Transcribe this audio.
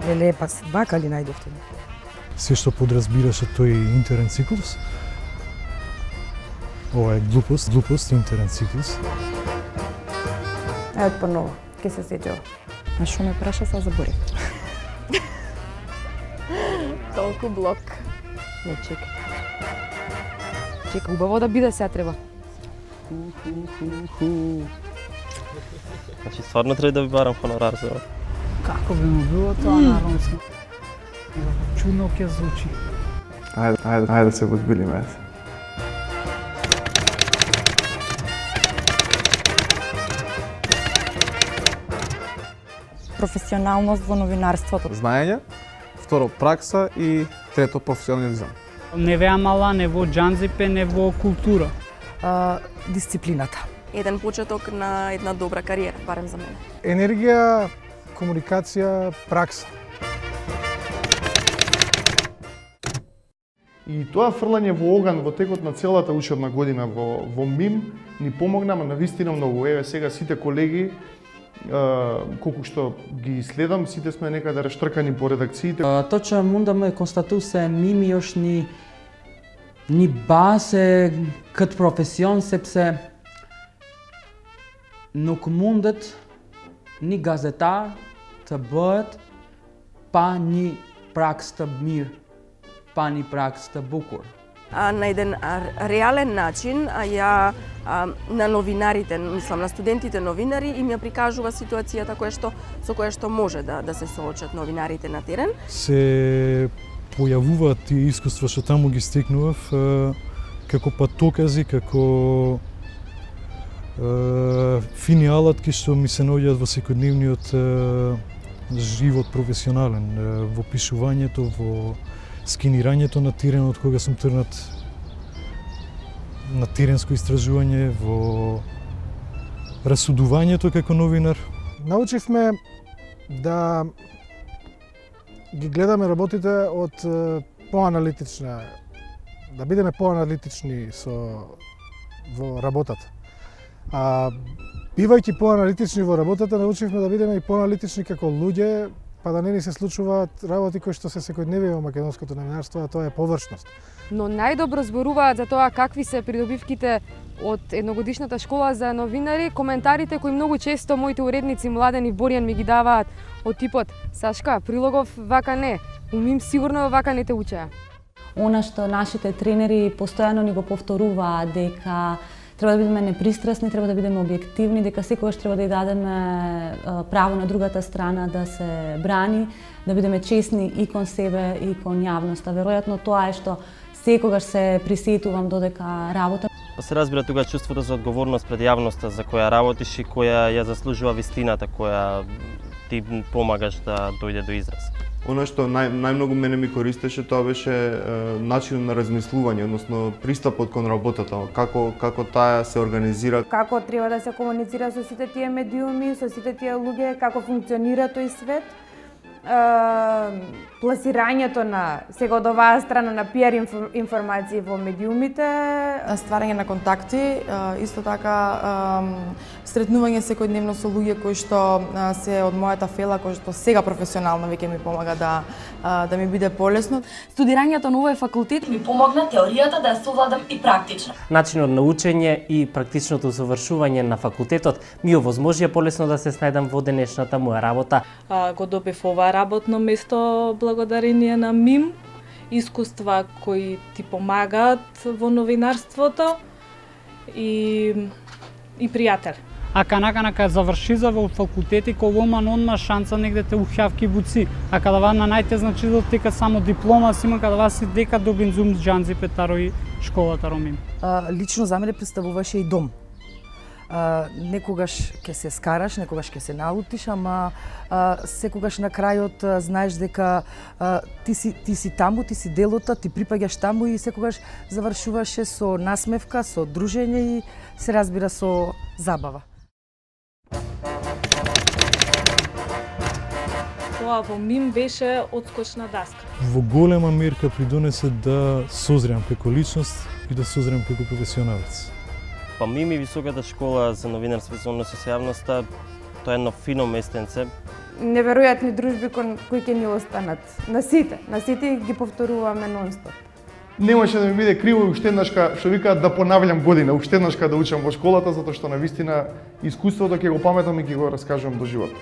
Леле, па вака ли најдовте? Се што подразбираше тој интерен циклус. Ова е глупост, интерен циклус. Ајде поново, ке се сетила. А што ме праша, са заборев. Толку блок. Не, чекай. Чекай, убаво да биде сега треба. Значи, стварно треба да ви барам хонорар за ова. Како би му било тоа на ромски? Чудно ќе звучи. Ајде да се возбилиме. Професионалност во новинарството. Знаење, второ пракса и трето професионализам. Не во амала, не во џанзипе, не во култура. Дисциплината. Еден почеток на една добра кариера, барем за мене. Енергија, комуникација, пракса. И тоа фрлање во оган во текот на целата учебна година во МИМ ни помогна, ама навистина многу. Еве сега сите колеги, колку што ги следам, сите сме некаде рештркани по редакциите. Точно мундаме констатусе мими још ни басе кът професион сепсе нук мундет ни газета та бъдат па ни пракста мир, па ни пракста букур. На еден реален начин, на новинарите, мислам на студентите новинари, им ја прикажува ситуацијата со која што може да се соочат новинарите на терен. Се појавуваат тие искуства што таму ги стекнував како патокази, како фини алатки што ми се наоѓаат во секојдневниот живот професионален, во пишувањето, во скенирањето на теренот кога сум тргнат на теренско истражување, во расудувањето како новинар. Научивме да ги гледаме работите од поаналитична, да бидеме поаналитични во работата. Бивајќи поаналитични во работата, научивме да бидеме и поаналитични како луѓе, па да не ни се случуваат работи кои што се секојдневни во македонското новинарство, а тоа е површност. Но најдобро зборуваат за тоа какви се придобивките од едногодишната школа за новинари, коментарите кои многу често моите уредници Младен и Боријан ми ги даваат од типот: Сашка, Прилогов вака не, у МИМ сигурно вака не те учеа. Она што нашите тренери постојано ни го повторуваат, дека треба да бидеме непристрасни, треба да бидеме објективни, дека секогаш треба да ја дадеме право на другата страна да се брани, да бидеме честни и кон себе и кон јавноста. Веројатно тоа е што секогаш се присетувам додека работам. Се разбира тога чувството за одговорност пред јавноста за која работиш и која ја заслужува вистината која ти помагаш да дојде до израз. Оно што најмногу мене ми користеше, тоа беше начинот на размислување, односно пристапот кон работата, како таа се организира. Како треба да се комуницира со сите тие медиуми, со сите тие луѓе, како функционира тој свет. Пласирањето на сега од оваа страна на пиар информации во медиумите, стварање на контакти, исто така сретнување секојдневно со луѓе кои што се од мојата фела, кои што сега професионално веќе ми помага да ми биде полесно. Студирањето на овој факултет ми помогна теоријата да ја совладам и практично. Начинот на учење и практичното завршување на факултетот ми овозможија полесно да се снајдам во денешната моја работа. Го добив ова работно место благодарение на МИМ, искуства кои ти помагаат во новинарството и пријател. А кај заврши за во факултети, кога одма шанса негде те ухјавки буци. А када вадна најте значи дека само диплома си има, када вас си дека добинзум џанзи петаро и школата ромим. Лично за мене представуваше и дом. Некогаш ќе се скараш, некогаш ќе се налутиш, ама секогаш на крајот знаеш дека ти си таму, ти си делота, ти припаѓаш таму и секогаш завршуваше со насмевка, со дружење и се разбира со забава. Тоа во МИМ беше одскочна даска. Во голема мерка придонесе да созревам како личност и да созревам како професионалец. Па МИМ и Високата школа за новинарство и свързаност со јавноста, тоа е едно фино местенце. Неверојатни дружби кои ќе ни останат. На сите ги повторуваме нон-стоп. Немаше да ми биде криво уште еднашка, што викаат да понавljам година, уште еднашка да учам во школата, затоа што навистина искуството ќе го паметам и ќе го раскажувам до живот.